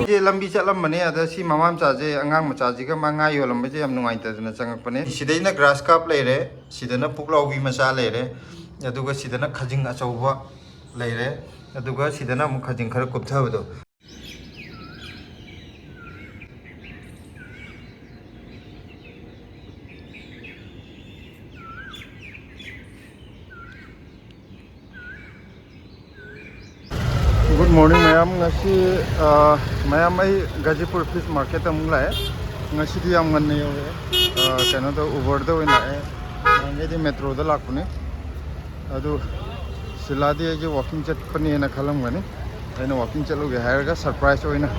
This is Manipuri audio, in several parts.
ꯏꯆꯦ ꯂꯝꯕꯤ ꯆꯠꯂꯝꯕꯅꯦ ꯑꯗ ꯁꯤ ꯃꯃꯥ ꯃꯆꯥꯁꯦ ꯑꯉꯥꯡ ꯃꯆꯥꯁꯤꯒ ꯃꯉꯥ ꯌꯣꯜꯂꯝꯕꯁꯦ ꯌꯥꯝ ꯅꯨꯡꯉꯥꯏꯇꯗꯅ ꯆꯪꯉꯛꯄꯅꯦ ꯁꯤꯗꯩꯅ ꯒ꯭ꯔꯥꯁ ꯀꯥꯞ ꯂꯩꯔꯦ ꯁꯤꯗꯅ ꯄꯨꯛꯂꯥꯎꯕꯤ ꯃꯆꯥ ꯂꯩꯔꯦ ꯑꯗꯨꯒ ꯁꯤꯗꯅ ꯈꯖꯤꯡ ꯑꯆꯧꯕ ꯂꯩꯔꯦ ꯑꯗꯨꯒ ꯁꯤꯗꯅ ꯑꯃꯨꯛ ꯈꯖꯤꯡ ꯈꯔ ꯀꯨꯞꯊꯕꯗꯣ Good morning mayam ngasi mayam ai Gazipur Fish Market amung lae ngasi di am ngan ne yore kano da Uber da oina ngai di metro da lakune adu siladi ai walking chat pani na khalam gani aina walking chaluge hairga surprise oina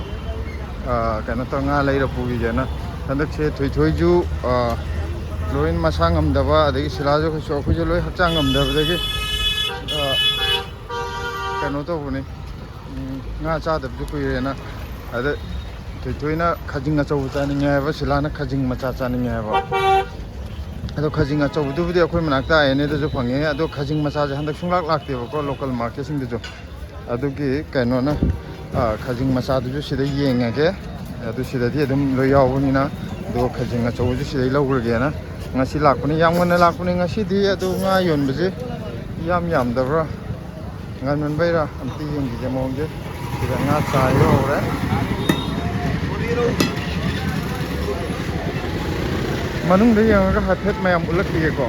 kano ta nga leira pugi jana handak che thoi thoi ju loin masang am daba adagi silajo kho khu jo loi hakchang am daba dagi kano to bune nga chadabdu kuirena ada toina khajing achau chaninge haba silana khajing macha chaninge haba ado khajing achau du budi akhoi manakta ene da jo phange ado khajing macha je handak sunglak lakte ba ko local market sing du ado ki kaino na khajing macha du sida yenga ge ado sida di adum lo yawuni na do khajing achau ju sida lawurge na ngasi lakuni yamgana lakuni ngasi di ado nga yon bje yam dabra ngan baira amti yung di jamonge sida nga sayo ore manung de yang ga hathet mayam ulak ki ko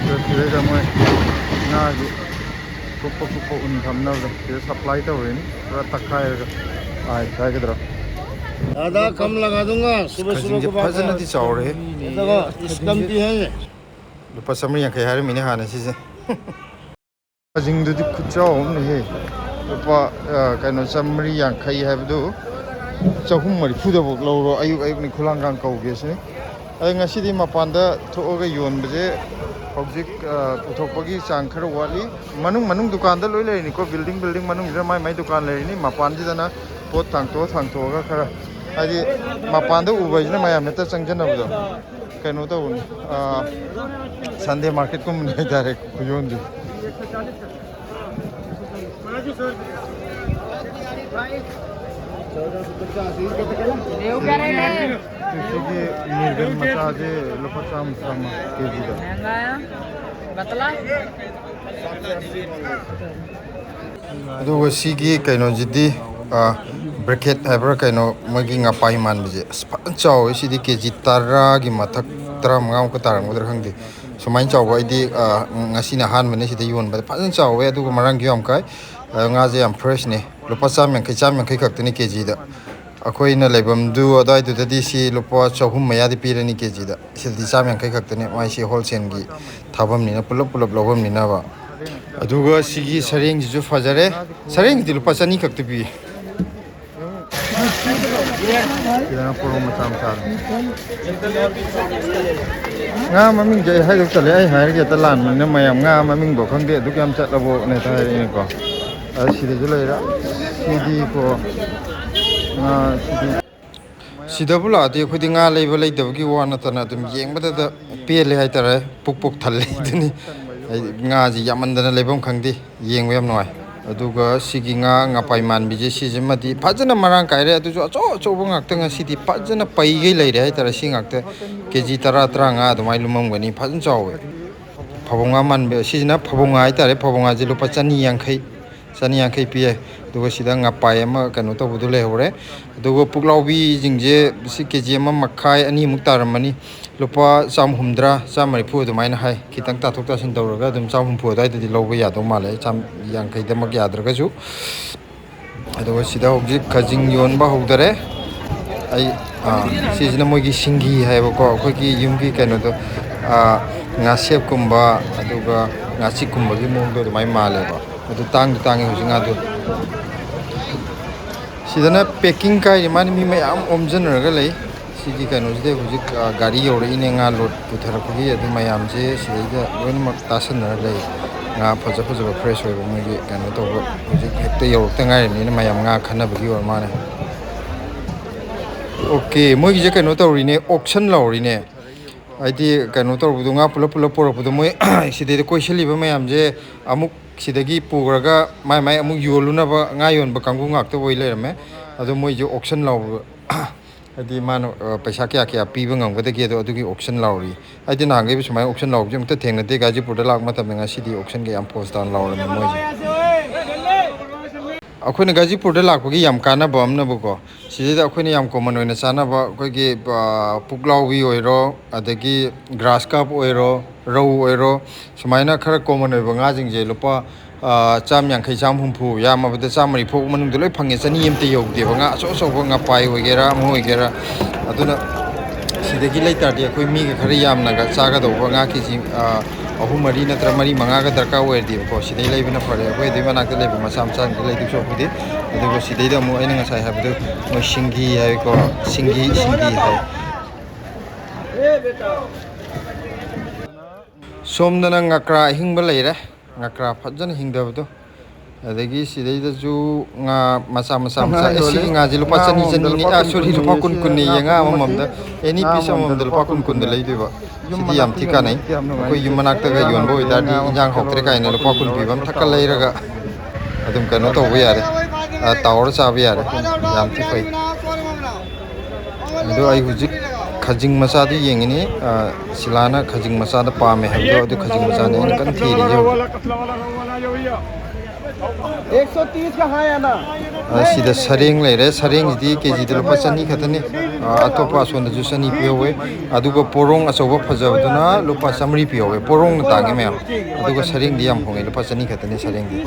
sida ga moy nga gi ko un thamna ga sida supply to rin pura takhai ga ai sai ga dro दादा कम लगा दूंगा सुबह सुबह को बात फजन दी चावरे देखो इस कम की है ये lupa samri yang kaya hari mini hana sih khajing du di khuchau ne he lupa kaino samri yang khai hai bu chahum mari phuda bok loro ayuk ayuk ni khulang gang kau ge se ai ngasi di mapanda thoga yon beje objek puthokpagi chang khara wali manung dukan da loi lai ni ko building manung ira mai dukan lai ni mapan ji dana pot thang to ga khara ai mapanda ubai na mayam meta changjana bu kaino to Sunday market ko muna direct kuyon di. Ini mirgan massage lupa sama keji dah. Batla. Aduh sigi kaino jadi bracket habra kaino magi ngapai man bije. Sepanjang isi di keji tara gimatak tara mengau ke tarang udah hangdi. Semain cawa ini ngasih nahan mana sih tujuan, pada pasang cawa itu kemarang giam kai ngaji yang fresh nih, lupa sam yang kai kakak ni keji dah. Aku ini lebam du ada itu tadi si lupa cahum maya di pira ni keji dah. Si di sam yang kai kakak ni masih wholesale gi, thabam ni na pulap lawam ni na ba. Aduga sigi sering jujur fajare, sering di lupa sani kakak pi. Kita purung macam nga maming jai hai dok chale ai hai ge talan ne mayam nga maming bo khang de duk yam chat labo ne ta ri ko sidi julai ra sidi ko nga sida bula de khudi nga lei ba lei dab gi wa na ta na dum yeng ba da pe le hai ta ra puk thal le dini nga ji yaman da na lebam khang di yeng ba yam noi aduga sigi nga pai man bi je si je ma di phajana marang kai re adu jo cho bo ngak ta nga sidi phajana pai ge lei re hai ta ra si ngak ta keji tara nga do mai lumam gani phajan chawe phabonga man be sijina phabonga ai tare phabonga je lupa chani yang khai pi duga sida nga pai ma kanu to budu le hore duga puklaubi jingje si keji ma makhai ani muktar mani lupa cham humdra chamari phu do mai na hai kitang ta thok ta sin dawraga dum cham hum phu dai di lobo ya do male cham yang khai da mak ya dra ga ju duga sida hojik khajing yon ba hogdare ai sijina mogi singi hai ba ko khoi ki yumgi kano do nga sep kumba aduga nga chi kumba gi mong do mai male ba adu tang hu nga do sidana packing kai mani mi mayam omjan ra ga lei sigi kano de hujik gari yore ine nga lot puthar ko gi adu mayam je sida loin mak tasan ra lei nga phaja fresh hoy ba mogi kano to hujik hekte yor ta ngai ni mayam nga khana ba gi or mane Okay, moi gi je kano to ri ne auction law ri ne ꯍꯥꯏꯗꯤ ꯀꯩꯅꯣ ꯇꯧꯔꯛꯄꯗꯣ ꯉꯥ ꯄꯨꯂꯞ ꯄꯨꯂꯞ ꯄꯨꯔꯛꯄꯗꯣ ꯃꯣꯏ ꯁꯤꯗꯩꯗ ꯀꯣꯏꯁꯤꯜꯂꯤꯕ ꯃꯌꯥꯝꯁꯦ ꯑꯃꯨꯛ ꯁꯤꯗꯒꯤ ꯄꯨꯈ꯭ꯔꯒ ꯃꯥꯏ ꯃꯥꯏ ꯑꯃꯨꯛ ꯌꯣꯜꯂꯨꯅꯕ ꯉꯥ ꯌꯣꯟꯕ ꯀꯥꯡꯕꯨ ꯉꯥꯛꯇ ꯑꯣꯏ ꯂꯩꯔꯝꯃꯦ ꯑꯗꯣ ꯃꯣꯏꯁꯦ ꯑꯣꯛꯁꯟ ꯂꯥꯎꯕ ꯍꯥꯏꯗꯤ ꯃꯥꯅ ꯄꯩꯁꯥ ꯀꯌꯥ ꯀꯌꯥ ꯄꯤꯕ ꯉꯝꯒꯗꯒꯦ ꯑꯗꯣ ꯑꯗꯨꯒꯤ ꯑꯣꯛꯁꯟ ꯂꯥꯎꯔꯤ ꯍꯥꯏꯗꯤ ꯅꯍꯥꯟꯈꯩꯕꯨ ꯁꯨꯃꯥꯏꯅ ꯑꯣꯛꯁꯟ ꯂꯥꯎꯕꯁꯦ ꯑꯃꯨꯛꯇ ꯊꯦꯡꯅꯗꯦ ꯒꯥꯖꯤꯄꯨꯔꯗ ꯂꯥꯛꯄ ꯃꯇꯝꯗ ꯉꯁꯤꯗꯤ ꯑꯣꯛꯁꯟꯒ ꯌꯥꯝ ꯄꯣꯁ ꯇꯥꯅ ꯂꯥꯎꯔꯝꯃꯦ ꯃꯣꯏꯁꯦ ꯑꯩꯈꯣꯏꯅ ꯒꯥꯖꯤꯄꯨꯔꯗ ꯂꯥꯛꯄꯒꯤ ꯌꯥꯝ ꯀꯥꯟꯅꯕ ꯑꯃꯅꯕꯀꯣ ꯁꯤꯗꯩꯗ ꯑꯩꯈꯣꯏꯅ ꯌꯥꯝ ꯀꯣꯃꯟ ꯑꯣꯏꯅ ꯆꯥꯅꯕ ꯑꯩꯈꯣꯏꯒꯤ ꯄꯨꯛꯂꯥꯎꯕꯤ ꯑꯣꯏꯔꯣ ꯑꯗꯒꯤ ꯒ꯭ꯔꯥꯁ ꯀꯥꯞ ꯑꯣꯏꯔꯣ ꯔꯧ ꯑꯣꯏꯔꯣ ꯁꯨꯃꯥꯏꯅ ꯈꯔ ꯀꯣꯃꯟ ꯑꯣꯏꯕ ꯉꯥꯁꯤꯡꯁꯦ ꯂꯨꯄꯥ 150 160 ꯌꯥꯝꯃꯕꯗ 140 ꯃꯅꯨꯡꯗ ꯂꯣꯏ ꯐꯪꯉꯦ ꯆꯅꯤ ꯑꯃꯇ ꯌꯧꯗꯦꯕ ꯉꯥ ꯑꯆꯧ ꯑꯆꯧꯕ ꯉꯥꯄꯥꯏ ꯑꯣꯏꯒꯦꯔꯥ ꯑꯃ ꯑꯣꯏꯒꯦꯔꯥ ꯑꯗꯨꯅ ꯁꯤꯗꯒꯤ ꯂꯩꯇꯥꯔꯗꯤ ꯑꯩꯈꯣꯏ ꯃꯤꯒ ꯈꯔ ꯌꯥꯝꯅꯒ ꯆꯥꯒꯗꯧꯕ ꯉꯥ ꯀꯦꯖꯤ 3 4 ꯅꯠꯇ꯭ꯔꯒ 4 5ꯒ ꯗꯔꯀꯥꯔ ꯑꯣꯏꯔꯗꯤꯕꯀꯣ ꯁꯤꯗꯩ ꯂꯩꯕꯅ ꯐꯔꯦ ꯑꯩꯈꯣꯏ ꯑꯗꯨꯏ ꯃꯅꯥꯛꯇ ꯂꯩꯕ ꯃꯆꯥ ꯃꯆꯥꯁꯤꯡꯗ ꯂꯩꯗꯣꯏ ꯁꯔꯨꯛꯄꯨꯗꯤ ꯑꯗꯨꯒ ꯁꯤꯗꯩꯗ ꯑꯃꯨꯛ ꯑꯩꯅ ꯉꯁꯥꯏ ꯍꯥꯏꯕꯗꯨ ꯃꯣꯏ ꯁꯤꯡꯒꯤ ꯍꯥꯏꯀꯣ ꯁꯤꯡꯒꯤ ꯍꯥꯏ ꯁꯣꯝꯗꯅ ꯉꯀ꯭ꯔꯥ ꯑꯍꯤꯡꯕ ꯂꯩꯔꯦ ꯉꯀ꯭ꯔꯥ ꯐꯖꯅ ꯍꯤꯡꯗꯕꯗꯣ ꯑꯗꯒꯤ ꯁꯤꯗꯩꯗꯁꯨ ꯉꯥ ꯃꯆꯥ ꯁꯤꯒꯤ ꯉꯥꯁꯦ ꯂꯨꯄꯥ ꯆꯅꯤ ꯆꯅꯤꯅꯤ ꯁꯣꯔꯤ ꯂꯨꯄꯥ ꯀꯨꯟ ꯀꯨꯟꯅꯤ ꯉꯥ ꯑꯃꯃꯝꯗ ꯑꯦꯅꯤ ꯄꯤꯁ ꯑꯃꯃꯝꯗ ꯂꯨꯄꯥ ꯀꯨꯟ ꯀꯨꯟꯗ ꯂꯩꯗꯣꯏꯕ ꯁꯤꯗꯤ ꯌꯥꯝ ꯊꯤ ꯀꯥꯟꯅꯩ ꯑꯩꯈꯣꯏ ꯌꯨꯝ ꯃꯅꯥꯛꯇꯒ ꯌꯣꯟꯕ ꯑꯣꯏꯇꯥꯔꯗꯤ ꯏꯟꯖꯥꯡ ꯍꯥꯎꯇ꯭ꯔꯦ ꯀꯥꯏꯅ ꯂꯨꯄꯥ 1 ꯄꯤꯕ ꯑꯃ ꯊꯛꯀ ꯂꯩꯔꯒ ꯑꯗꯨꯝ ꯀꯩꯅꯣ ꯇꯧꯕ ꯌꯥꯔꯦ ꯇꯥꯎꯔ ꯆꯥꯕ ꯌꯥꯔꯦ ꯌꯥꯝ ꯊꯤ ꯐꯩ ꯑꯗꯣ ꯑꯩ ꯍꯧꯖꯤꯛ ꯈꯖꯤꯡ ꯃꯆꯥꯗꯨ ꯌꯦꯡꯉꯤꯅꯤ ꯁꯤꯂꯥꯅ ꯈꯖꯤꯡ ꯃꯆꯥꯗ ꯄꯥꯝꯃꯦ ꯍꯥꯏꯕꯗꯣ ꯑꯗꯨ ꯈꯖꯤꯡ ꯃꯆꯥꯅꯤ ꯑꯩꯅ ꯀꯟꯅ ꯊꯤꯔꯤꯁꯦ ꯁꯤꯗ ꯁꯔꯦꯡ ꯂꯩꯔꯦ ꯁꯔꯦꯡꯁꯤꯗꯤ ꯀꯦꯖꯤꯗ ꯂꯨꯄꯥ 100 ꯈꯛꯇꯅꯤ ꯑꯇꯣꯞꯄ ꯑꯁꯣꯝꯗꯁꯨ 100 ꯄꯤꯍꯧꯋꯦ ꯑꯗꯨꯒ ꯄꯣꯔꯣꯡ ꯑꯆꯧꯕ ꯐꯖꯕꯗꯨꯅ ꯂꯨꯄꯥ 100 ꯄꯤꯍꯧꯋꯦ ꯄꯣꯔꯣꯡꯅ ꯇꯥꯡꯉꯦ ꯃꯌꯥꯝ ꯑꯗꯨꯒ ꯁꯔꯦꯡꯗꯤ ꯌꯥꯝ ꯍꯣꯡꯉꯦ ꯂꯨꯄꯥ 100 ꯈꯛꯇꯅꯤ ꯁꯔꯦꯡꯗꯤ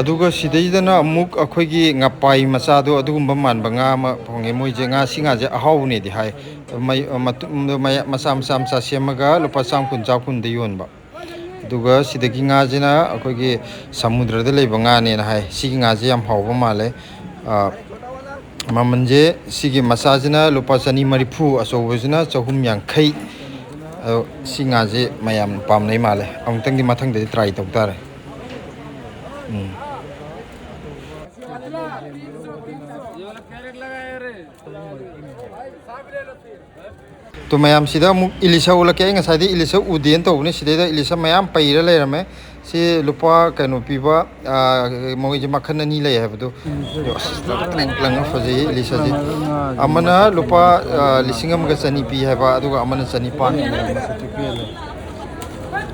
ꯑꯗꯨꯒ ꯁꯤꯗꯩꯗꯅ ꯑꯃꯨꯛ ꯑꯩꯈꯣꯏꯒꯤ ꯉꯄꯥꯏ ꯃꯆꯥꯗꯣ ꯑꯗꯨꯒꯨꯝꯕ ꯃꯥꯟꯕ ꯉꯥ ꯑꯃ ꯐꯪꯉꯦ ꯃꯣꯏꯁꯦ ꯁꯤ ꯉꯥꯁꯦ ꯑꯍꯥꯎꯕꯅꯦꯗꯤ ꯍꯥꯏ ꯃꯆꯥ ꯁꯦꯝꯃꯒ ꯂꯨꯄꯥ 110 ꯗ ꯌꯣꯟꯕ ꯑꯗꯨꯒ ꯁꯤꯗꯒꯤ ꯉꯥꯁꯤꯅ ꯑꯩꯈꯣꯏꯒꯤ ꯁꯃꯨꯗ꯭ꯔꯗ ꯂꯩꯕ ꯉꯥꯅꯦꯅ ꯍꯥꯏ ꯁꯤꯒꯤ ꯉꯥꯁꯦ ꯌꯥꯝ ꯍꯥꯎꯕ ꯃꯥꯜꯂꯦ ꯃꯃꯜꯁꯦ ꯁꯤꯒꯤ ꯃꯆꯥꯁꯤꯅ ꯂꯨꯄꯥ 130 ꯑꯆꯧꯕꯁꯤꯅ 350 ꯑꯗꯣ ꯁꯤ ꯉꯥꯁꯦ ꯃꯌꯥꯝ ꯄꯥꯝꯅꯩ ꯃꯥꯜꯂꯦ ꯑꯃꯨꯛꯇꯪꯗꯤ ꯃꯊꯪꯗꯗꯤ ꯇ꯭ꯔꯥꯏ ꯇꯧ ꯇꯥꯔꯦ ꯇꯣ ꯃꯌꯥꯝꯁꯤꯗ ꯑꯃꯨꯛ ꯏꯂꯤꯁꯥ ꯎꯠꯂꯛꯀꯦ ꯑꯩ ꯉꯁꯥꯏꯗꯤ ꯏꯂꯤꯁꯥ ꯎꯗꯦꯅ ꯇꯧꯕꯅꯦ ꯁꯤꯗꯩꯗ ꯏꯂꯤꯁꯥ ꯃꯌꯥꯝ ꯄꯩꯔ ꯂꯩꯔꯝꯃꯦ ꯁꯤ ꯂꯨꯄꯥ ꯀꯩꯅꯣ ꯄꯤꯕ ꯃꯣꯏꯁꯦ ꯃꯈꯜ 2 ꯂꯩ ꯍꯥꯏꯕꯗꯣ ꯂꯪꯉ ꯐꯖꯩꯌꯦ ꯏꯂꯤꯁꯥꯁꯦ ꯑꯃꯅ ꯂꯨꯄꯥ 1,100 ꯄꯤ ꯍꯥꯏꯕ ꯑꯗꯨꯒ ꯑꯃꯅ 900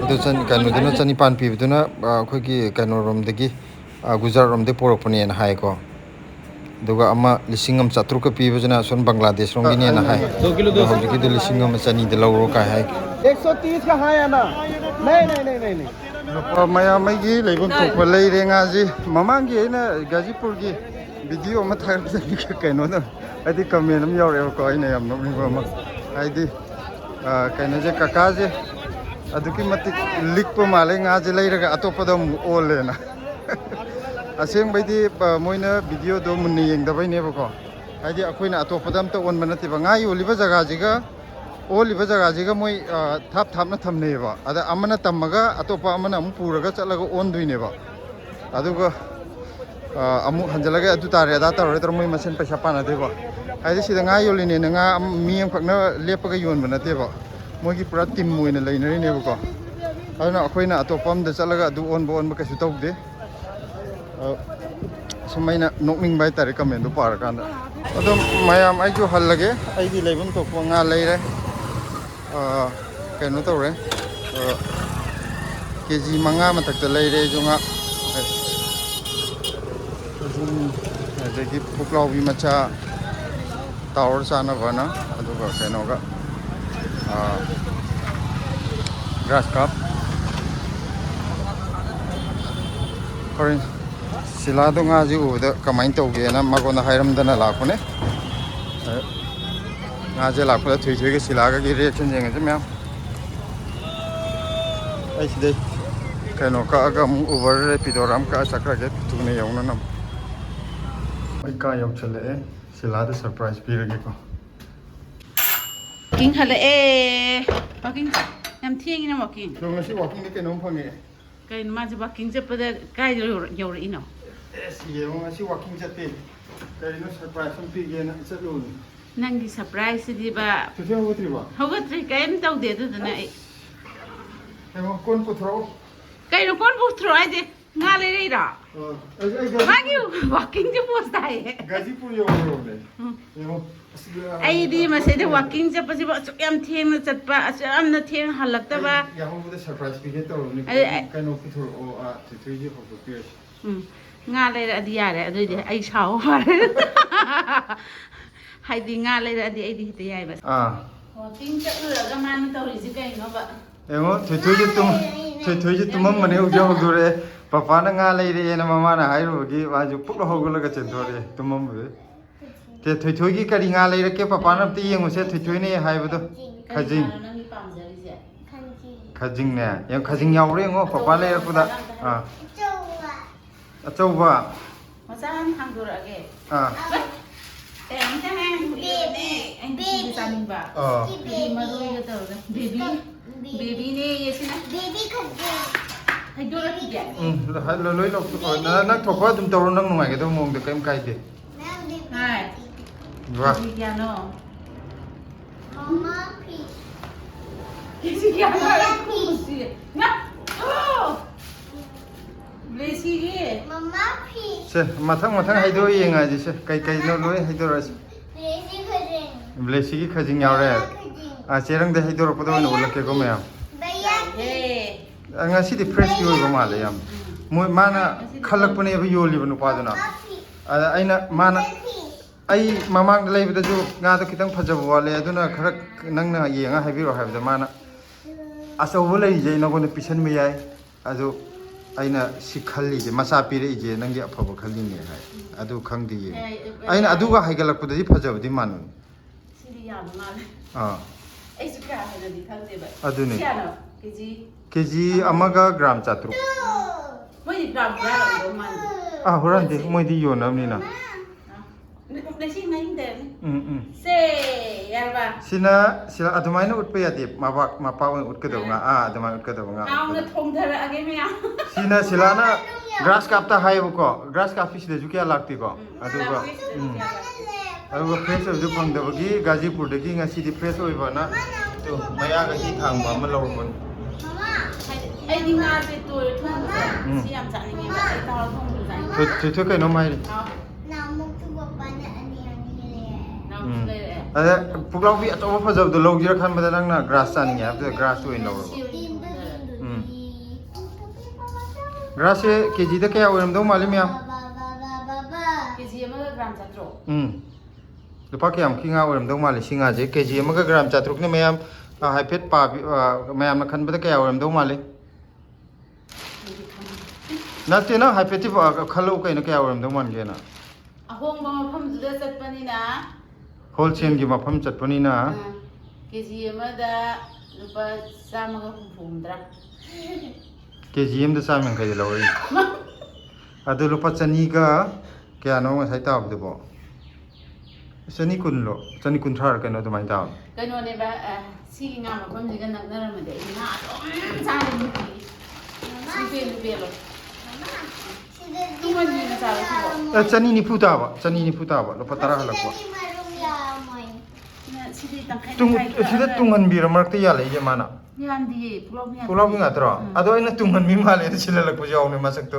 ꯑꯗꯨ ꯀꯩꯅꯣꯗꯨꯅ 900 ꯄꯤꯕꯗꯨꯅ ꯑꯩꯈꯣꯏꯒꯤ ꯀꯩꯅꯣꯔꯣꯝꯗꯒꯤ ꯒꯨꯖꯔꯥꯠ ꯔꯣꯝꯗꯒꯤ ꯄꯣꯔꯛꯄꯅꯦꯅ ꯍꯥꯏꯀꯣ ꯑꯗꯨꯒ ꯑꯃ 1,130 ꯄꯤꯕꯁꯤꯅ ꯁꯣꯝ ꯕꯪꯒ꯭ꯂꯥꯗꯦꯁ ꯔꯣꯝꯒꯤꯅꯦꯅ ꯍꯥꯏ ꯑꯗꯣ ꯍꯧꯖꯤꯛꯀꯤꯗꯨ 1,120 ꯂꯧꯔꯣ ꯀꯥꯏ ꯍꯥꯏ 130 का है ना नहीं ꯂꯨꯄꯥ ꯃꯌꯥꯝꯒꯤ ꯂꯩꯐꯝ ꯊꯣꯛꯄ ꯂꯩꯔꯦ ꯉꯥꯁꯤ ꯃꯃꯥꯡꯒꯤ ꯑꯩꯅ ꯒꯥꯖꯤꯄꯨꯔꯒꯤ ꯚꯤꯗꯤꯑꯣ ꯑꯃ ꯊꯥꯒꯠꯄꯗ ꯀꯩꯅꯣꯗ ꯍꯥꯏꯗꯤ ꯀꯃꯦꯟ ꯑꯃ ꯌꯥꯎꯔꯛꯑꯦꯕꯀꯣ ꯑꯩꯅ ꯌꯥꯝ ꯅꯣꯛꯅꯤꯡꯕ ꯑꯃ ꯍꯥꯏꯗꯤ ꯀꯩꯅꯣꯁꯦ ꯀꯀꯥꯁꯦ ꯑꯗꯨꯛꯀꯤ ꯃꯇꯤꯛ ꯂꯤꯛꯄ ꯃꯥꯜꯂꯦ ꯉꯥꯁꯦ ꯂꯩꯔꯒ ꯑꯇꯣꯞꯄꯗ ꯑꯃꯨꯛ ꯑꯣꯜꯂꯦꯅ ꯑꯁꯦꯡꯕꯩꯗꯤ ꯃꯣꯏꯅ ꯚꯤꯗꯤꯑꯣꯗꯣ ꯃꯨꯟꯅ ꯌꯦꯡꯗꯕꯩꯅꯦꯕꯀꯣ ꯍꯥꯏꯗꯤ ꯑꯩꯈꯣꯏꯅ ꯑꯇꯣꯞꯄꯗ ꯑꯝꯇ ꯑꯣꯟꯕ ꯅꯠꯇꯦꯕ ꯉꯥ ꯌꯣꯜꯂꯤꯕ ꯖꯒꯥꯁꯤꯒ ꯑꯣꯜꯂꯤꯕ ꯖꯒꯥꯁꯤꯒ ꯃꯣꯏ ꯊꯥꯞꯅ ꯊꯝꯅꯩꯑꯕ ꯑꯗ ꯑꯃꯅ ꯇꯝꯃꯒ ꯑꯇꯣꯞꯄ ꯑꯃꯅ ꯑꯃꯨꯛ ꯄꯨꯔꯒ ꯆꯠꯂꯒ ꯑꯣꯟꯗꯣꯏꯅꯦꯕ ꯑꯗꯨꯒ ꯑꯃꯨꯛ ꯍꯟꯖꯤꯜꯂꯒ ꯑꯗꯨ ꯇꯥꯔꯦ ꯑꯗꯥ ꯇꯧꯔꯦ ꯃꯣꯏ ꯃꯁꯦꯟ ꯄꯩꯁꯥ ꯄꯥꯟꯅꯗꯣꯏꯕ ꯍꯥꯏꯗꯤ ꯁꯤꯗ ꯉꯥ ꯌꯣꯜꯂꯤꯅꯦꯅ ꯉꯥ ꯃꯤ ꯑꯃꯈꯛꯅ ꯂꯦꯞꯄꯒ ꯌꯣꯟꯕ ꯅꯠꯇꯦꯕ ꯃꯣꯏꯒꯤ ꯄꯨꯔꯥ ꯇꯤꯝ ꯑꯣꯏꯅ ꯂꯩꯅꯔꯤꯅꯦꯕꯀꯣ ꯑꯗꯨꯅ ꯑꯩꯈꯣꯏꯅ ꯑꯇꯣꯞꯄ ꯑꯝꯗ ꯆꯠꯂꯒ ꯑꯗꯨ ꯑꯣꯟꯕ ꯀꯩꯁꯨ ꯇꯧꯗꯦ ꯁꯨꯝ ꯑꯩꯅ ꯅꯣꯛꯅꯤꯡꯕ ꯍꯥꯏꯇꯥꯔꯦ ꯀꯃꯦꯟꯗꯣ ꯄꯥꯔꯀꯥꯟꯗ ꯑꯗꯨꯝ ꯃꯌꯥꯝ ꯑꯩꯁꯨ ꯍꯜꯂꯒꯦ ꯑꯩꯒꯤ ꯂꯩꯐꯝ ꯊꯣꯛꯄ ꯉꯥ ꯂꯩꯔꯦ ꯀꯩꯅꯣ ꯇꯧꯔꯦ ꯀꯦꯖꯤ 5 ꯃꯊꯛꯇ ꯂꯩꯔꯦ ꯑꯩꯁꯨ ꯉꯥ ꯑꯗꯒꯤ ꯄꯨꯛꯂꯥꯎꯕꯤ ꯃꯆꯥ ꯇꯥꯎꯔ ꯆꯥꯅꯕꯅ ꯑꯗꯨꯒ ꯀꯩꯅꯣꯒ ꯒ꯭ꯔꯥꯁ ꯀꯥꯞ ꯍꯣꯔꯦꯟ ꯁꯤꯂꯥꯗꯣ ꯉꯥꯁꯤ ꯎꯕꯗ ꯀꯃꯥꯏꯅ ꯇꯧꯒꯦꯅ ꯃꯉꯣꯟꯗ ꯍꯥꯏꯔꯝꯗꯅ ꯂꯥꯛꯄꯅꯦ ꯉꯥꯁꯦ ꯂꯥꯛꯄꯗ ꯊꯣꯏꯒ ꯁꯤꯂꯥꯒꯒꯤ ꯔꯤꯑꯦꯛꯁꯟ ꯌꯦꯡꯉꯁꯤ ꯃꯌꯥꯝ ꯑꯩ ꯁꯤꯗꯩ ꯀꯩꯅꯣ ꯀꯛꯑꯒ ꯑꯃꯨꯛ ꯎꯕꯔ ꯔꯦꯄꯤꯗꯣꯔ ꯑꯃ ꯀꯛꯑ ꯆꯠꯈ꯭ꯔꯒꯦ ꯊꯨꯅ ꯌꯧꯅꯅꯕ ꯑꯩ ꯀꯥ ꯌꯧꯁꯜꯂꯛꯑꯦ ꯁꯤꯂꯥꯗ ꯁꯔꯄ꯭ꯔꯥꯏꯖ ꯄꯤꯔꯒꯦꯀꯣ ꯋꯥꯀꯤꯡ ꯍꯜꯂꯛꯑꯦ ꯋꯥꯀꯤꯡ ꯌꯥꯝ ꯊꯦꯡꯉꯤꯅ ꯋꯥꯀꯤꯡ ꯑꯗꯣ ꯉꯁꯤ ꯋꯥꯀꯤꯡꯗ ꯀꯩꯅꯣꯝ ꯐꯪꯉꯦ ꯀꯩꯅꯣ ꯃꯥꯁꯦ ꯋꯥꯀꯤꯡ ꯆꯠꯄꯗ ꯀꯥꯏꯗ ꯌꯧꯔꯛꯏꯅꯣ ꯌꯦꯡꯉꯣ ꯉꯁꯤ ꯋꯥꯀꯤꯡ ꯆꯠꯇꯦ ꯀꯔꯤꯅꯣ ꯁꯔꯄ꯭ꯔꯥꯏꯖ ꯑꯃ ꯄꯤꯒꯦꯅ ꯆꯠꯂꯨꯕꯅꯤ ꯅꯪꯒꯤ ꯁꯔꯄ꯭ꯔꯥꯏꯖꯁꯤꯗꯤꯕ ꯊꯣꯏꯊꯣꯏ ꯍꯧꯒꯠꯇ꯭ꯔꯤꯕꯣ ꯍꯧꯒꯠꯇ꯭ꯔꯤ ꯀꯔꯤꯝ ꯇꯧꯗꯦ ꯑꯗꯨꯗꯨꯅ ꯑꯩ ꯍꯦꯡꯉꯣ ꯀꯣꯟ ꯄꯨꯊꯣꯔꯛꯑꯣ ꯀꯩꯅꯣ ꯀꯣꯟ ꯄꯨꯊ꯭ꯔꯣ ꯍꯥꯏꯁꯦ ꯉꯥ ꯂꯩꯔꯛꯏꯔꯣ ꯃꯥꯒꯤ ꯋꯥꯛꯀꯤꯡꯁꯦ ꯄꯣꯁ ꯇꯥꯏꯌꯦ ꯒꯥꯖꯤꯄꯨꯔ ꯌꯧꯔꯕꯅꯦ ꯌꯦꯡꯉꯣ ꯑꯩꯗꯤ ꯃꯁꯤꯗ ꯋꯥꯛꯀꯤꯡ ꯆꯠꯄꯁꯤꯕꯨ ꯑꯁꯨꯛ ꯌꯥꯝ ꯊꯦꯡꯅ ꯆꯠꯄ ꯑꯁꯨꯛ ꯌꯥꯝꯅ ꯊꯦꯡꯅ ꯍꯜꯂꯛꯇꯕ ꯌꯥꯍꯧꯕꯗ ꯁꯔꯄ꯭ꯔꯥꯏꯖ ꯄꯤꯒꯦ ꯇꯧꯔꯕꯅꯤ ꯀꯩꯅꯣ ꯄꯨꯊꯣꯔꯛꯑꯣ ꯊꯣꯏꯊꯣꯏꯒꯤ ꯍꯧꯗꯣꯛꯄꯤꯔꯁꯤ ꯉꯥ ꯂꯩꯔꯛꯑꯗꯤ ꯌꯥꯔꯦ ꯑꯗꯨꯏꯗꯤ ꯑꯩ ꯁꯥꯎ ꯐꯔꯦ ꯍꯥꯏꯗꯤ ꯉꯥ ꯂꯩꯔꯛꯑꯗꯤ ꯑꯩꯗꯤ ꯍꯦꯛꯇ ꯌꯥꯏꯕ ꯋꯥꯛꯀꯤꯡ ꯆꯠꯂꯨꯔꯒ ꯃꯥꯅ ꯇꯧꯔꯤꯁꯤ ꯀꯩꯅꯣꯕ ꯌꯦꯡꯉꯣ ꯊꯣꯏꯊꯣꯏꯁꯦ ꯇꯨꯝꯃꯝꯕꯅꯦ ꯍꯧꯖꯤꯛ ꯍꯧꯗꯣꯔꯛꯑꯦ ꯄꯄꯥꯅ ꯉꯥ ꯂꯩꯔꯛꯑꯦꯅ ꯃꯃꯥꯅ ꯍꯥꯏꯔꯨꯕꯒꯤ ꯃꯥꯁꯨ ꯄꯨꯛꯂ ꯍꯧꯒꯠꯂꯒ ꯆꯦꯟꯊꯣꯔꯛꯑꯦ ꯇꯨꯝꯃꯝꯕꯗꯤ ꯊꯣꯏꯊꯣꯏꯒꯤ ꯀꯔꯤ ꯉꯥ ꯂꯩꯔꯛꯀꯦ ꯄꯄꯥꯅ ꯑꯝꯇ ꯌꯦꯡꯉꯨꯁꯦ ꯊꯣꯏꯊꯣꯏꯅꯦ ꯍꯥꯏꯕꯗꯣ ꯈꯖꯤꯡ ꯅꯪꯒꯤ ꯄꯥꯝꯖꯔꯤꯁꯦ ꯈꯖꯤꯡꯅꯦ ꯌꯦꯡꯉꯣ ꯈꯖꯤꯡ ꯌꯥꯎꯔꯦ ꯌꯦꯡꯉꯣ ꯄꯄꯥ ꯂꯩꯔꯛꯄꯗ ꯑꯆꯧꯕ ꯃꯆꯥ ꯑꯃ ꯊꯥꯡꯗꯣꯔꯛꯑꯒꯦ ꯆꯥꯅꯤꯡꯕ ꯃꯔꯣꯏꯒ ꯇꯧꯔꯒ ꯕꯦꯕꯤꯅꯦ ꯌꯦꯁꯤꯅ ꯍꯩꯗꯣꯔꯛꯈꯤꯒꯦ ꯂꯣꯏ ꯂꯧꯊꯣꯛꯑꯣ ꯅꯪ ꯊꯣꯛꯄ ꯑꯗꯨꯝ ꯇꯧꯔꯣ ꯅꯪ ꯅꯨꯡꯉꯥꯏꯒꯗꯕ ꯃꯑꯣꯡꯗ ꯀꯩꯝ ꯀꯥꯏꯗꯦ ꯍꯥꯏ ꯋꯥ ꯀꯦꯖꯤ ꯀꯌꯥꯅꯣ Mama fish. ꯀꯦꯖꯤ ꯀꯌꯥꯅꯣ ꯉꯥ ꯂꯦꯁꯤꯒꯤ Mama fish. ꯁꯦ ꯃꯊꯪ ꯍꯩꯗꯣꯛꯑ ꯌꯦꯡꯉꯁꯤ ꯁꯦ ꯀꯩꯅꯣ ꯂꯣꯏ ꯍꯩꯗꯣꯔꯛꯑꯁꯤ Lazy kajing. ꯕ꯭ꯂꯦꯁꯤꯒꯤ ꯈꯖꯤꯡ ꯌꯥꯎꯔꯦ ꯆꯦꯔꯪꯗ ꯍꯩꯗꯣꯔꯛꯄꯗ ꯑꯣꯏꯅ ꯎꯠꯂꯛꯀꯦꯀꯣ ꯃꯌꯥꯝ ꯉꯁꯤꯗꯤ ꯐ꯭ꯔꯦꯁꯀꯤ ꯑꯣꯏꯕ ꯃꯥꯜꯂꯦ ꯌꯥꯝ ꯃꯣꯏ ꯃꯥꯅ ꯈꯜꯂꯛꯄꯅꯦꯕ ꯌꯣꯜꯂꯤꯕ ꯅꯨꯄꯥꯗꯨꯅ ꯑꯗ ꯑꯩ ꯃꯃꯥꯡꯗ ꯂꯩꯕꯗꯁꯨ ꯉꯥꯗꯣ ꯈꯤꯇꯪ ꯐꯖꯕ ꯋꯥꯠꯂꯦ ꯑꯗꯨꯅ ꯈꯔ ꯅꯪꯅ ꯌꯦꯡꯉ ꯍꯥꯏꯕꯤꯔꯛꯑꯣ ꯍꯥꯏꯕꯗ ꯃꯥꯅ ꯑꯆꯧꯕ ꯂꯩꯔꯤꯁꯦ ꯑꯩ ꯅꯉꯣꯟꯗ ꯄꯤꯁꯟꯕ ꯌꯥꯏ ꯑꯗꯨ ꯑꯩꯅ ꯁꯤ ꯈꯜꯂꯤꯁꯦ ꯃꯆꯥ ꯄꯤꯔꯛꯏꯁꯦ ꯅꯪꯒꯤ ꯑꯐꯕ ꯈꯜꯂꯤꯅꯦ ꯍꯥꯏ ꯑꯗꯨ ꯈꯪꯗꯦ ꯌꯦꯡꯉ ꯑꯩꯅ ꯑꯗꯨꯒ ꯍꯥꯏꯒꯠꯂꯛꯄꯗꯗꯤ ꯐꯖꯕꯗꯤ ꯃꯥꯟꯕꯅꯤ ꯁꯤꯗꯤ ꯌꯥꯝ ꯃꯥꯜꯂꯦ ꯑꯩꯁꯨ ꯀꯌꯥ ꯍꯦꯟꯅꯗꯤ ꯈꯪꯗꯦꯕ ꯑꯗꯨꯅꯤ ꯀꯌꯥꯅꯣ ꯀꯦꯖꯤ ꯑꯃꯒ ꯒ꯭ꯔꯥꯝ 900 ꯃꯣꯏꯗꯤ ꯒ꯭ꯔꯥꯝ ꯀꯌꯥ ꯂꯧꯗꯧ ꯃꯥꯜꯂꯦ ꯍꯨꯔꯥꯟꯗꯦ ꯃꯣꯏꯗꯤ ꯌꯣꯟꯅꯕꯅꯤꯅ ꯂꯦꯁꯤ ꯉꯥꯏꯗꯔꯅꯤ ꯁꯦ ꯌꯥꯔꯕ ꯁꯤꯅ ꯑꯗꯨꯃꯥꯏꯅ ꯎꯠꯄ ꯌꯥꯗꯦ ꯃꯄꯥ ꯑꯣꯏꯅ ꯎꯠꯀꯗꯕ ꯉꯥ ꯑꯗꯨꯃꯥꯏꯅ ꯎꯠꯀꯗꯕ ꯉꯥ ꯍꯥꯎꯅ ꯊꯣꯡꯊꯔꯛꯑꯒꯦ ꯃꯌꯥꯝ ꯁꯤꯅ ꯁꯤꯂꯥꯅ ꯒ꯭ꯔꯥꯁ ꯀꯥꯞꯇ ꯍꯥꯏꯌꯦꯕꯀꯣ ꯒ꯭ꯔꯥꯁ ꯀꯥꯞꯇꯤ ꯁꯤꯗꯁꯨ ꯀꯌꯥ ꯂꯥꯛꯇꯦꯀꯣ ꯑꯗꯨꯒ ꯐ꯭ꯔꯦꯁ ꯑꯣꯏꯕꯗꯨ ꯐꯪꯗꯕꯒꯤ ꯒꯥꯖꯤꯄꯨꯔꯗꯒꯤ ꯉꯁꯤꯗꯤ ꯐ꯭ꯔꯦꯁ ꯑꯣꯏꯕꯅ ꯃꯌꯥꯒ ꯍꯤ ꯊꯥꯡꯕ ꯑꯃ ꯂꯧꯔꯛꯄꯅꯤ ꯑꯩꯗꯤ ꯉꯥꯁꯦ ꯇꯣꯏꯔ ꯊꯣꯡꯕꯁꯦ ꯁꯤ ꯌꯥꯝ ꯆꯥꯅꯤꯡꯉꯦꯕ ꯑꯩ ꯇꯥꯎꯔ ꯊꯣꯡꯕꯁꯨ ꯆꯥꯅꯤꯡꯉꯦ ꯊꯣꯏꯊꯣꯏ ꯀꯩꯅꯣꯝ ꯍꯥꯏꯔꯤ ꯑꯗ ꯄꯨꯛꯂꯥꯎꯕꯤ ꯑꯆꯧꯕ ꯐꯖꯕꯗꯣ ꯂꯧꯁꯤꯔꯥ ꯈꯟꯕꯗ ꯅꯪꯅ ꯒ꯭ꯔꯥꯁ ꯆꯥꯅꯤꯡꯉꯦ ꯍꯥꯏꯕꯗꯨꯗ ꯒ꯭ꯔꯥꯁꯇꯨ ꯑꯣꯏꯅ ꯂꯧꯔꯕ ꯒ꯭ꯔꯥꯁꯁꯦ ꯀꯦꯖꯤꯗ ꯀꯌꯥ ꯑꯣꯏꯔꯝꯗꯧ ꯃꯥꯜꯂꯤ ꯃꯌꯥꯝ ꯀꯦꯖꯤ ꯑꯃꯒ ꯒ꯭ꯔꯥꯝ 900 ꯂꯨꯄꯥ ꯀꯌꯥꯃꯨꯛꯀꯤ ꯉꯥ ꯑꯣꯏꯔꯝꯗꯧ ꯃꯥꯜꯂꯤ ꯁꯤ ꯉꯥꯁꯦ ꯀꯦꯖꯤ ꯑꯃꯒ ꯒ꯭ꯔꯥꯝ 900ꯅꯤ ꯃꯌꯥꯝ ꯍꯥꯏꯐꯦꯠ ꯃꯌꯥꯝꯅ ꯈꯟꯕꯗ ꯀꯌꯥ ꯑꯣꯏꯔꯝꯗꯧ ꯃꯥꯜꯂꯤ ꯅꯠꯇꯦ ꯅꯪ ꯍꯥꯏꯐꯦꯠꯇꯤ ꯈꯜꯂꯛꯎ ꯀꯩꯅꯣ ꯀꯌꯥ ꯑꯣꯏꯔꯝꯗꯧ ꯃꯥꯟꯒꯦꯅ ꯑꯍꯣꯡꯕ ꯃꯐꯝꯗꯨꯗ ꯆꯠꯄꯅꯤꯅ ꯍꯣꯜꯁꯦꯜꯒꯤ ꯃꯐꯝ ꯆꯠꯄꯅꯤꯅ ꯀꯦꯖꯤ ꯑꯃꯗ ꯂꯨꯄꯥ 150 ꯀꯦꯖꯤ ꯑꯃꯗ 150 ꯂꯧꯔꯛꯏ ꯑꯗꯨ ꯂꯨꯄꯥ 200ꯒ ꯀꯌꯥꯅꯣ ꯉꯁꯥꯏ ꯇꯥꯕꯗꯨꯕꯣ 120ꯂꯣ 130 ꯀꯩꯅꯣ ꯑꯗꯨꯃꯥꯏꯅ ꯇꯥꯕ ꯀꯩꯅꯣꯅꯦꯕ ꯁꯤꯒꯤ ꯉꯥ ꯃꯐꯝꯁꯤꯒ ꯅꯛꯅꯔꯝꯃꯗꯤ ꯑꯩ ꯉꯥ ꯑꯗꯨꯝ ꯆꯥꯔꯅꯤ ꯄꯦꯜꯂꯣ ꯇꯨꯡꯍꯟꯕꯤꯅ ꯆꯥꯔꯁꯤꯕꯣ 290 ꯇꯥꯕ 290 ꯇꯥꯕ ꯂꯨꯄꯥ 10 ꯍꯜꯂꯛꯄ ꯁꯤꯗ ꯇꯨꯡꯍꯟꯕꯤꯔ ꯃꯔꯛꯇ ꯌꯥꯜꯂꯛꯏꯁꯦ ꯃꯥꯅ ꯌꯥꯟꯗꯤꯌꯦ ꯄꯨꯛꯂꯥꯎꯕꯤ ꯉꯥꯛꯇ꯭ꯔꯣ ꯑꯗꯣ ꯑꯩꯅ ꯇꯨꯡꯍꯟꯕꯤ ꯃꯥꯜꯂꯦꯅ ꯁꯤꯜꯍꯜꯂꯛꯄꯁꯨ ꯌꯥꯎꯅꯦ ꯃꯁꯛꯇꯣ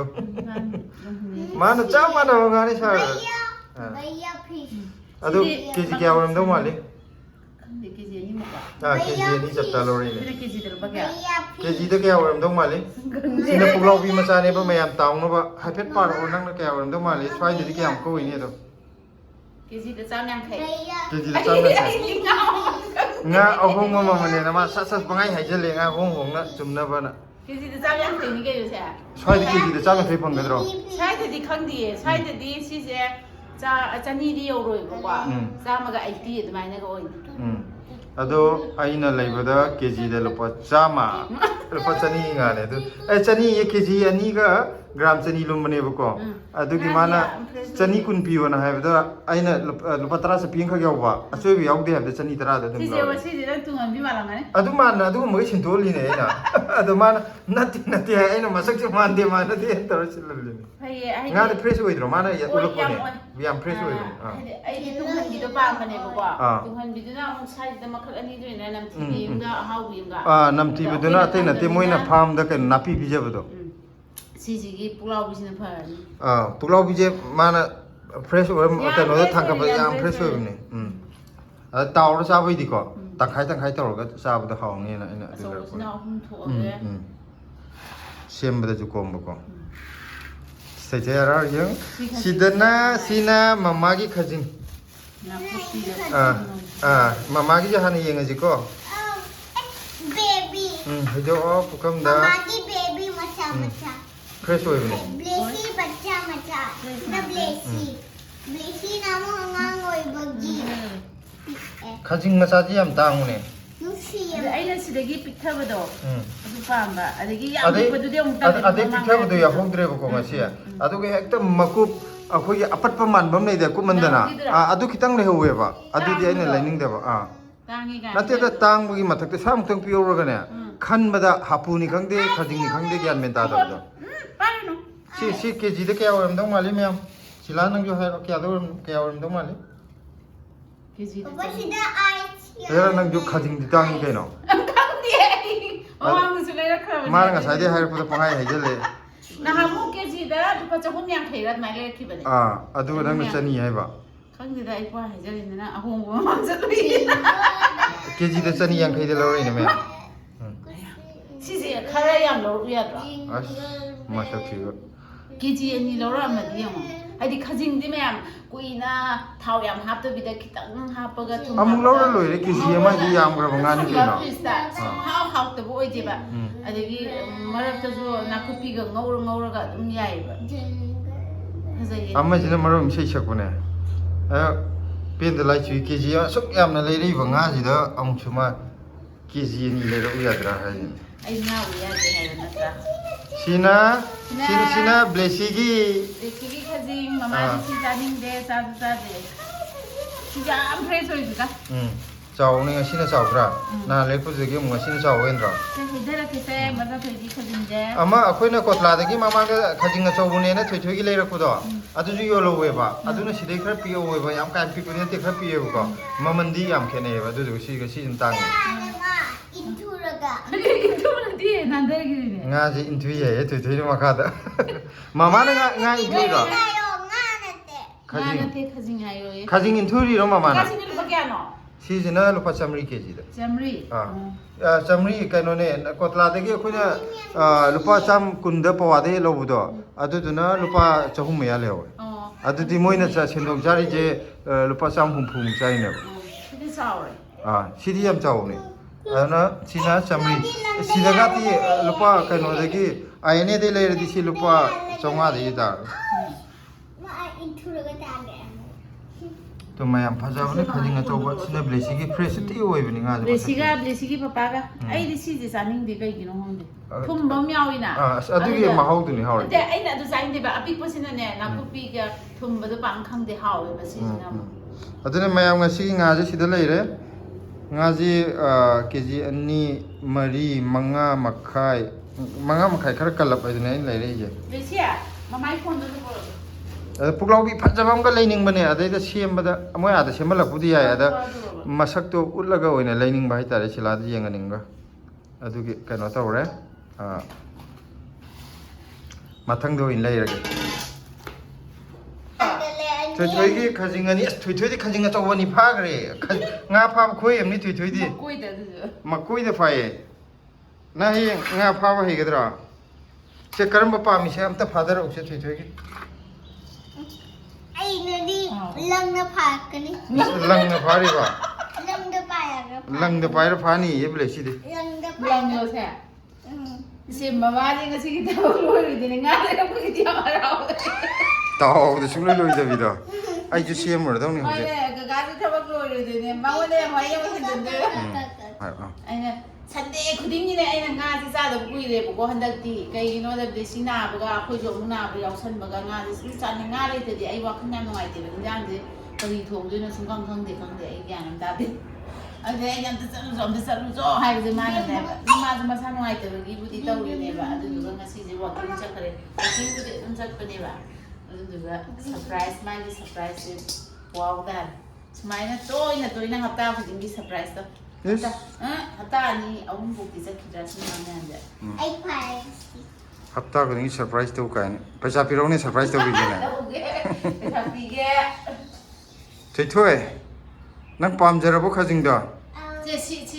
ꯃꯥꯅ ꯆꯞ ꯃꯥꯟꯅꯕ ꯉꯥꯅꯤ ꯁꯥꯔ ꯑꯗꯣ ꯀꯦꯖꯤ ꯀꯌꯥ ꯑꯣꯏꯔꯝꯗꯧ ꯃꯥꯜꯂꯤ ꯈꯪꯗꯦ ꯀꯦꯖꯤ 2 ꯀꯦꯖꯤ 2 ꯆꯞ ꯆꯥ ꯂꯧꯔꯛꯏꯅꯦ ꯀꯦꯖꯤꯗ ꯂꯨꯄꯥ ꯀꯌꯥ ꯀꯦꯖꯤꯗ ꯀꯌꯥ ꯑꯣꯏꯔꯝꯗꯧ ꯃꯥꯜꯂꯤ ꯁꯤꯅ ꯄꯨꯛꯂꯥꯎꯕꯤ ꯃꯆꯥꯅꯦꯕ ꯃꯌꯥꯝ ꯇꯥꯎꯅꯕ ꯍꯥꯏꯐꯦꯠ ꯄꯥꯔꯛꯑꯣ ꯅꯪꯅ ꯀꯌꯥ ꯑꯣꯏꯔꯝꯗꯧ ꯃꯥꯜꯂꯤ ꯁ꯭ꯋꯥꯏꯗꯗꯤ ꯀꯌꯥꯝ ꯀꯧꯏꯅꯤ ꯑꯗꯣ ꯀꯦꯖꯤꯗ 150 ꯀꯦꯖꯤꯗ 150 ꯉꯥ ꯑꯍꯣꯡꯕ ꯃꯃꯜꯅꯦꯅ ꯃꯥ ꯁꯠ ꯄꯪꯉꯥꯏ ꯍꯥꯏꯖꯜꯂꯦ ꯉꯥ ꯍꯣꯡꯅ ꯆꯨꯝꯅꯕꯅ ꯀꯦꯖꯤꯗ 150ꯅꯤ ꯀꯩꯅꯣꯁꯦ ꯁ꯭ꯋꯥꯏꯗ ꯀꯦꯖꯤꯗ 150 ꯐꯪꯒꯗ꯭ꯔꯣ ꯁ꯭ꯋꯥꯏꯗꯗꯤ ꯈꯪꯗꯤꯌꯦ ꯁ꯭ꯋꯥꯏꯗꯗꯤ ꯁꯤꯁꯦ 200ꯗꯤ ꯌꯧꯔꯣꯏꯕꯀꯣ 180 ꯑꯗꯨꯃꯥꯏꯅꯒ ꯑꯣꯏꯅꯤ ꯑꯗꯣ ꯑꯩꯅ ꯂꯩꯕꯗ ꯀꯦꯖꯤꯗ ꯂꯨꯄꯥ 100 lupa chani ngane tu chani ye kg ani ga gram chani lumbane bako adugi mana chani kun piyo na haibda aina lupa tara sa ping kha yawa asoi bi yawde habda chani tara da dum Sisi wasi di dan tungan bi malang ne. adu mana adu mo sintoli ne na adu mana nati aina masak se mande mana de tar silali Hai ai. nga de fresh oidro mana ya uluk ne bi am fresh oidro Ai di tungan bi do pa mane bako. Tungan bi do na on sai da makal ani do na nam ti nga hau bi nga. namti biduna atai nate moina farm da kan napi bijabado Sisi gi pulau bi sina phan. puklau bije mana fresh oil kano da thangka ba yam fresh oil ne taw ra sa bai di ko tangkhai taw ga sa ba da haw ne na ina So sina hum tho ge. sem ba da ju kom ba ko sai ja ra yang sidana sina mama gi khajin Na kusi ga. mama gi ja hani yeng ji ko Baby. hijo pukam da Magi baby macha. fresh oil ne Blessy macha. Na blessy. Blessy namu angang oi bagi. khajin macha ji am tang ne Nusi Ada ai na sidagi pitha ba do. Adu pa ba. Adagi ya ade ba du de um ta. ade pitha bu ya hogdre ba ko ngasi adu ge hekta makup akhoi apatpa man bam nei da ku mandana adu kitang le howe ba adu di aina lining da ba Tangi ga. nate da tang bu gi mathak te sam tang piyo ga ne khan ba da hapu ni khang de khajing ni khang de gyan men ta da da Pa no. si kg de kya oram dong mali mem sila nang jo hai kya do kya oram dong mali Kiji da. Papa sida ice. era nang jo khajing di tang ke no Kang di. Oh ang su le ra kha. mar nga sai de hai pu da pangai hai jale Na ha mu kiji da du pa chahum yang thai rat mai le ki ba ne. adu nang chani hai ba Kang di da ai pa hai jale na ahong bo ma sa tu. kg de chani yang khai de lo ne me Sisi khara yang lo ya da. as ma sa thi Kiji ani lo ra ma di yong. Ai di khajing di mem kuina thau yam hap to bi da kitang hap ga thum. amung lo ra loi re kg ma ji yam gra ba ngani ke no How to boy di ba. Adagi marak ta zo na kupi ga ngaur ga dum yai ba. Hazai. amma jina marom sei sakune pen da lai chui kg sok yam na lei ri ba nga ji da amung chuma kg ni le ro ya dra hai Ai na uya de hai na ta. sina blessy gi Kiki khajing mama si janing de sa de. Si jam fresh hoi ka. chau ni sina chau bra na le pu ji gi mu sina chau wen ra Se hidara ke se mata thoi ji khajing de. ama akhoi na kotla da gi mama ga khajing chau bu ne na thoi gi le ra ku do adu ju yo lo we ba adu na sidai khar pi we ba yam kan pi ku ne te khar pi ko mamandi yam khene ba du si ga si jin tang Inturaga. Itu nanti nanti gini. nga ji intui ye thoi ma kha da mama na nga intui ro Tayo nganate. Nanti khajing ayo ye. khajing intui ro mama na Khajing ni bagian no. si jina lupa chamri kg da Jamri. chamri kaino ne kotla da gi khuna lupa cham kunda pawa de lo bu do adu du na lupa chahum ya le ho Oh. adu di moina cha sendong jari je lupa cham hum phum chai ne Ini saure. sidi yam chaw ne ana sina chamri sida ga ti lupa kaino da gi ayane de le di si lupa chonga de da Ma inturaga tale. to mayam phajabane khajing chawba sina blessy gi fresh ti oi bini nga Blessigi papa ga. Ai di si je saning de kai gino hong de. Thum bam yaw ina. adu gi mahau du ni haw De ai na du saing de ba api po sina ne na kupi ga thum ba du pang khang de haw ba si na. adune mayam nga si nga je sida leire nga ji kg ani mari manga makhai khar kalap adune leire je Besia, mamai phone du ko. puklau bi phajabam ga leining bane adai da sem bada amoy ada semal pudi ya ada masak to ulaga oina leining bai tare sila di yang aninga adu gi kano tawre mathang do in leirage thoi gi khajing ani thoi di khajing a chawani pha gre nga pha khoi amni thoi di Koi da du. makoi da phai na hi nga pha ba hi gadra se karamba pa mi se amta father u se thoi gi Ay nadi lang na pakani. lang na phari ba Lang da paya. lang da pai ra phani ye ble si de Lang da Bulan yo se. Si mama ni ngasi kita loi di ni ngale ko ki dia marau. taw de sulu loi da vida ai ju se mo da ni ho Ai je ga ga ta ba loi di ni ma wa de ma ye ma hin de. ai Ai ne ꯁꯟꯗꯦ ꯈꯨꯗꯤꯡꯒꯤꯅꯦ ꯑꯩꯅ ꯉꯥꯁꯦ ꯆꯥꯗꯕ ꯀꯨꯏꯔꯦꯕꯀꯣ ꯍꯟꯗꯛꯇꯤ ꯀꯩꯒꯤꯅꯣꯗꯕꯗꯤ ꯁꯤ ꯅꯥꯕꯒ ꯑꯩꯈꯣꯏꯁꯨ ꯑꯃꯨꯛ ꯅꯥꯕ ꯌꯥꯎꯁꯟꯕꯒ ꯉꯥꯁꯦ ꯁꯨꯝ ꯆꯥꯅꯤꯡ ꯉꯥ ꯂꯩꯇꯗꯤ ꯑꯩ ꯋꯥꯈꯜ ꯌꯥꯝ ꯅꯨꯡꯉꯥꯏꯇꯦꯕ ꯏꯟꯖꯥꯡꯁꯦ ꯀꯔꯤ ꯊꯣꯡꯗꯣꯏꯅꯣ ꯁꯨꯡꯈꯪ ꯈꯪꯗꯦ ꯑꯩ ꯒ꯭ꯌꯥꯟ ꯑꯃ ꯇꯥꯗꯦ ꯑꯗꯨꯗꯩ ꯑꯩꯅ ꯑꯝꯇ ꯆꯠꯂꯨꯆꯣ ꯍꯥꯏꯕꯁꯦ ꯃꯥꯅꯅꯦꯕ ꯃꯥꯁꯨ ꯃꯁꯥ ꯅꯨꯡꯉꯥꯏꯇꯕꯒꯤꯕꯨꯗꯤ ꯇꯧꯔꯤꯅꯦꯕ ꯑꯗꯨꯗꯨꯒ ꯉꯁꯤꯁꯦ ꯋꯥꯛꯀꯤꯡ ꯆꯠꯈ꯭ꯔꯦ ꯋꯥꯛꯀꯤꯡꯕꯨꯗꯤ ꯑꯗꯨꯝ ꯆꯠꯄꯅꯦꯕ ꯑꯗꯨꯗꯨꯒ ꯁꯔꯄ꯭ꯔꯥꯏꯖ ꯃꯥꯒꯤ ꯁꯔꯄ꯭ꯔꯥꯏꯖꯁꯦ ꯋꯥꯎ ꯇꯥꯔꯦ ꯁꯨꯃꯥꯏꯅ ꯇꯣꯏꯅ ꯍꯞꯇꯥ ꯈꯨꯗꯤꯡꯒꯤ ꯁꯔꯄ꯭ꯔꯥꯏꯖ ꯇꯧ ꯍꯞꯇꯥ 2-3 ꯆꯠꯈꯤꯗ꯭रा ꯁꯤ ꯃꯌꯥꯝꯁꯦ ꯑꯩ ꯐꯔꯦ ꯍꯞꯇꯥ ꯈꯨꯗꯤꯡꯒꯤ ꯁꯔꯄ꯭ꯔꯥꯏꯖ ꯇꯧ ꯀꯥꯏꯅ ꯄꯩꯁꯥ ꯄꯤꯔꯛꯎꯅꯦ ꯁꯔꯄ꯭ꯔꯥꯏꯖ ꯇꯧꯕꯤꯒꯦꯅꯦ ꯄꯩꯁꯥ ꯄꯤꯒꯦ ꯊꯣꯏꯊꯣꯏ ꯅꯪ ꯄꯥꯝꯖꯔꯕꯣ ꯈꯖꯤꯡꯗꯣ ꯁꯤ